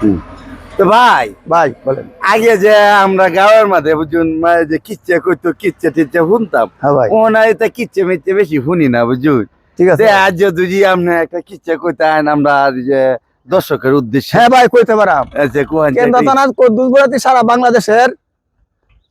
তো ভাই ভাই বলেন। আগে যে আমরা গাঁয়ের মাঝে বুঝুন যে কিচ্ছে কইতো কিচ্ছে টিচ্ছে শুনতাম, হ্যাঁ ভাই, ও না এটা কিচ্ছে মিচ্ছে বেশি শুনি না বুঝুন। ঠিক আছে। আজ যদি আপনি একটা কিচ্ছে কইতেন আমরা আর যে দর্শকের উদ্দেশ্যে। হ্যাঁ ভাই, কইতে পারাম। আচ্ছা কোহেন কেন্দ্র থানা কুদ্দুস বরাতি সারা বাংলাদেশের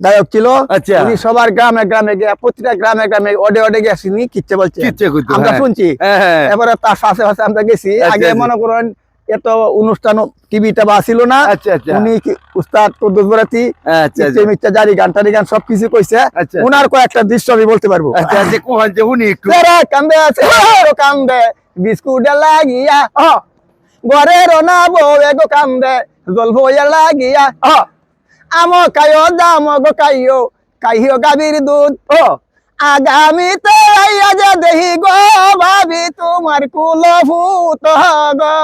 গায়ক ছিল। আচ্ছা উনি সবার গ্রামে গ্রামে গিয়ে, প্রতিটা গ্রামে গ্রামে ওডে ওডে গিয়ে শুনি কিচ্ছে বলছে, কিচ্ছে কইতো আমরা শুনছি। হ্যাঁ এবারে তার সাথে সাথে আমরা গেছি। আগে মনে করেন এত অনুষ্ঠান টিভিটা বা ছিল না। আচ্ছা আচ্ছা উনি উস্তাদ কুদ্দুস বরাতি আচ্ছা কিচ্ছে মিচ্ছে জারি গান টারি গান সবকিছু কইছে। আচ্ছা উনার কয়েকটা দৃশ্য আমি বলতে পারবো। আচ্ছা আচ্ছা কোহেন যে শুনি একটু। তেরা কান্দে আছে কান্দে বিস্কুট লাগিয়া ঘরের না বউ এগো কান্দে জল ভইয়া লাগিয়া আম কায়ো দাম গো কাইও কাইও গাভীর দুধ আগামীতে আইয়া যে দেহি গো ভাবি তোমার কুলভূত গো।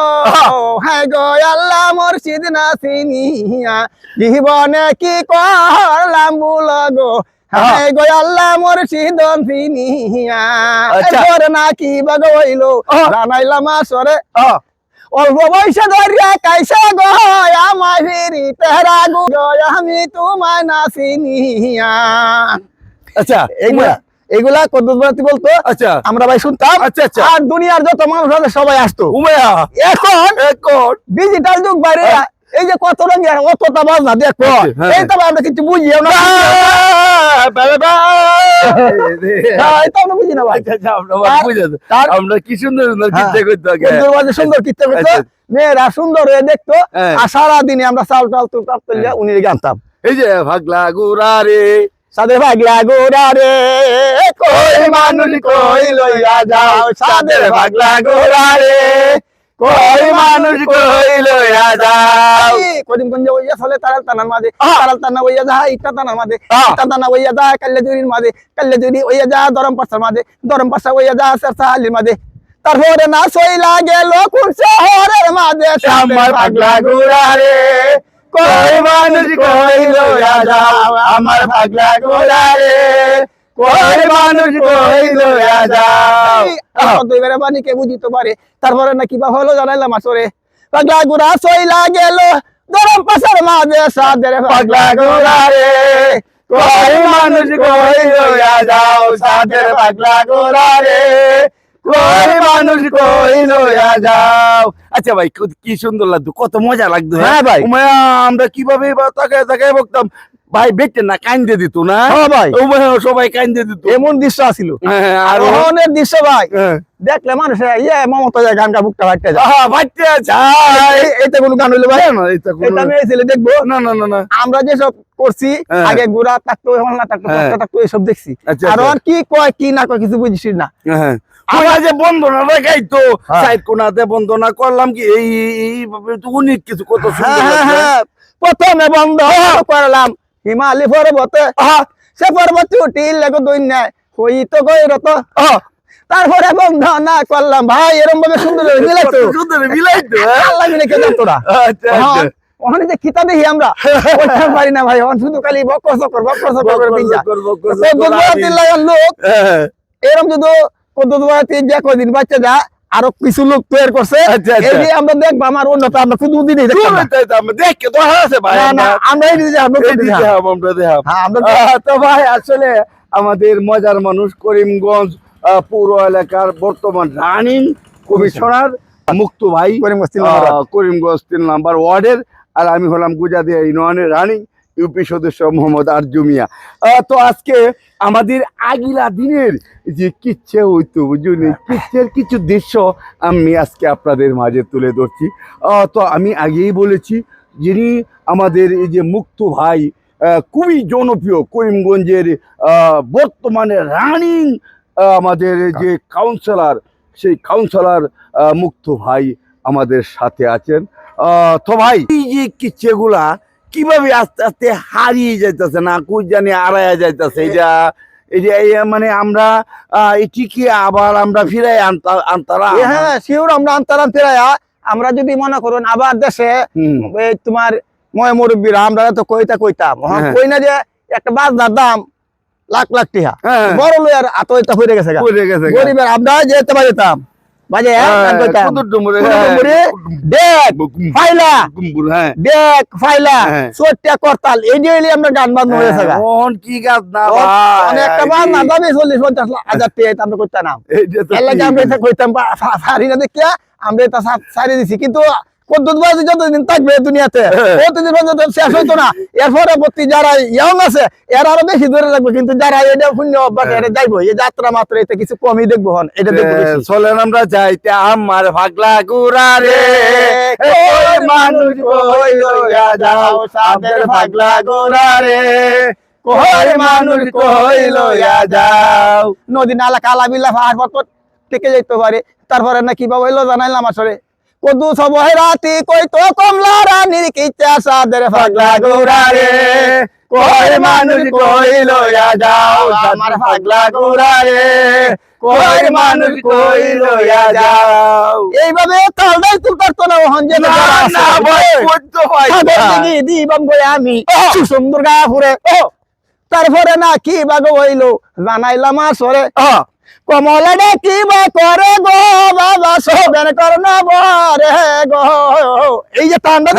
হ্যাঁ গো আল্লাহ মুর্শিদ না চিনিয়া জীবনে কি করলাম ভুল গো। হ্যাঁ গো আল্লাহ মুর্শিদ চিনিয়া নাকি বাগ হইলো জানাইলাম আসরে অল্প বয়সে ধরিয়া কাইসা গো আমায় ফিরি তেরা গো আমি তোমায় না চিনিয়া। আচ্ছা এগুলা কুদ্দুস বরাতি বলতো। আচ্ছা আমরা ভাই শুনতাম। আচ্ছা আচ্ছা আর দুনিয়ার যত মানুষ আছে সবাই আসতো। উমায়া এখন এখন ডিজিটাল যুগ বাইরে এই যে কত রঙের অতটা বাজনা দেখো, এই তো আমরা কিছু বুঝিও না। আমরা বুঝি না ভাই। আমরা কি সুন্দর সুন্দর কিচ্ছে করতে সুন্দর কিচ্ছে করতো, মেয়েরা সুন্দর হয়ে দেখতো। আর সারাদিনে আমরা চাল টাল তুলতাম, উনি গানতাম এই যে ভাগলা গুড়া রে সাদের ভাগলা গোরা রে কই মানুষ কই লইয়া যাও সাদের ভাগলা গোরা রে কই মানুষ কই লইয়া যাও। করিমগঞ্জে ওইয়া চলে তারাল তানার মাঝে, তারাল তানা ওইয়া যা ইটা তানার মাঝে, ইটা তানা ওইয়া যা কাল্লাজুরির মাঝে, কাল্লাজুরি ওইয়া যা দরম পাশার মাঝে, দরম পাশা ওইয়া যা সরসা আলির মাঝে। তারপরে না সইলা গেল কোন শহরের মাঝে আমার ভাগলা গোরা রে কই মানুষ কই লইয়া যাও আমার ভাগলা গোরা রে কই মানুষ কই লইয়া যাও। দুইবারে বাণীকে বুঝিতে পারে। তারপরে না কিবা হলো জানাইলাম আসরে পাগলা গোরা সইলা গেল গরম পাশার মাঝে সাদের পাগলা গোরা রে কই মানুষ কই লইয়া যাও সাদের পাগলা গোরা রে কই মানুষ কই লইয়া যাও। আচ্ছা ভাই কি সুন্দর লাগতো, কত মজা লাগতো। হ্যাঁ ভাই, আমরা কিভাবে তাকায় তাকায় বলতাম ভাই বেটে না কান্দে দিত না। হ্যাঁ ভাই, সবাই কান্দে দিত, এমন দৃশ্য আছিল। আর অনেক দৃশ্য ভাই দেখলে মানুষ মমতা যায় গান গা বুকটা ভাইতে যায়। এটা কোন গান হইলো ভাই? এটা আমি এই ছেলে দেখবো না না না না আমরা যেসব করছি আগে গুড়া থাকতো না থাকতো থাকতো এইসব দেখছি। আর কি কয় কি না কয় কিছু বুঝিস না। যে বন্দনা দেখাইতো সাইড কোনাতে বন্দনা করলাম কি এই অনেক কিছু কত প্রথমে বন্ধ করলাম হিমালয় পর্বতে, সে পর্বত উঠিল লেগো দৈন্যা হই তো গৈরত। তারপরে বন্ধনা করলাম ভাই এরকম ভাবে সুন্দর মিলাইতো মিলাইতো আল্লাহ মিলে কে জানতো না। ওখানে যে খিতা দেখি আমরা পারি না ভাই, শুধু খালি বকর চকর লোক এরকম যদি কুদ্দুস বরাতি যে কদিন বাচ্চা যা আরো কিছু লোক তৈরি করছে। আমরা দেখবো আমার উন্নত আমরা শুধু দিনই ভাই আসলে আমাদের মজার মানুষ করিমগঞ্জ পৌর এলাকার বর্তমান রানিং কমিশনার মুক্তু ভাই, করিমগঞ্জ 3 নম্বর ওয়ার্ডের। আর আমি হলাম গুজাদিয়া ইউনিয়নের রানিং ইউপি সদস্য মোহাম্মদ আরজু মিয়া। তো আজকে আমাদের আগিলা দিনের যে কিচ্ছে হইতো বুঝুনি, কিচ্ছের কিছু দৃশ্য আমি আজকে আপনাদের মাঝে তুলে ধরছি। তো আমি আগেই বলেছি যিনি আমাদের এই যে মুক্তু ভাই খুবই জনপ্রিয় করিমগঞ্জের বর্তমানে রানিং আমাদের যে কাউন্সিলর, সেই কাউন্সিলর মুক্তু ভাই আমাদের সাথে আছেন। তো ভাই এই যে কিচ্ছেগুলা কিভাবে আস্তে আস্তে হারিয়ে যাইতেছে না কুই জানি হারাইয়া যাইতেছে, এটা মানে আমরা এটিকে আবার আমরা ফিরাই আনতারা। হ্যাঁ শিওর আমরা আনতারাম ফিরাইয়া। আমরা যদি মনে করুন আবার দেশে তোমার ময় মুরব্বীরা আমরা তো কইতাম কই না যে একটা বাজনার দাম লাখ লাখ টাকা বড় লইয়ার আতইতা হয়ে গেছে গরিবের আমরা যেতে পারিতাম বাজে কুদুর ডুমুরে দেখ ফাইলা গুম্বুর হ্যাঁ দেখ ফাইলা হ্যাঁ। চোরটা করতাল এই যে আমরা গান বাজনা হয়ে থাকা কোন কি গাছ না ভাই একটা বার না যাবে 40-50 হাজার টাকা আমরা করতাম না এইটা তো এর লাগে ঠিক। আমরা এটা কইতাম পারি না দেখিয়া আমরা এটা সারিয়ে দিছি কিন্তু কদ্দুতবাজি যতদিন থাকবে দুনিয়াতে প্রতিদিন পর্যন্ত শেষ হইতো না এর পরবর্তী যারা ইয়ং আছে এর আরো বেশি ধরে রাখবে কিন্তু যারা এটা শূন্য অভ্যাস এটা যাইবো এই যাত্রা মাত্র এতে কিছু কমই দেখবো হন এটা দেখবো বেশি। চলেন আমরা যাইতে আমার ভাগলা গুড়া রে ওই মানুষ কই লইয়া যাও সাদের ভাগলা গুড়া রে কই মানুষ কই লইয়া যাও নদী নালা কালা বিল্লা পাহাড় পর্বত থেকে যাইতে পারে তারপরে না কি বাবা হইলো জানাইলাম আসলে কদু সবাই রাতি কই তো কমলা রানীর কিচ্ছা সাদের ভাগলা গুড়া রে কই মানুষ কই লইয়া যাও আমার ভাগলা গুড়া রে কই মানুষ কই লইয়া যাও এইভাবে তালদাই তুলতার তো না হন যে না না ভাই কইতো ভাই দিবাম গো আমি সুন্দর গা ফুরে তারপরে না কি বাগো হইলো জানাইলাম আসরে কমলাটা কি বা করে গো বাবা সবেন করনা বরে গো এই যে তান্ডা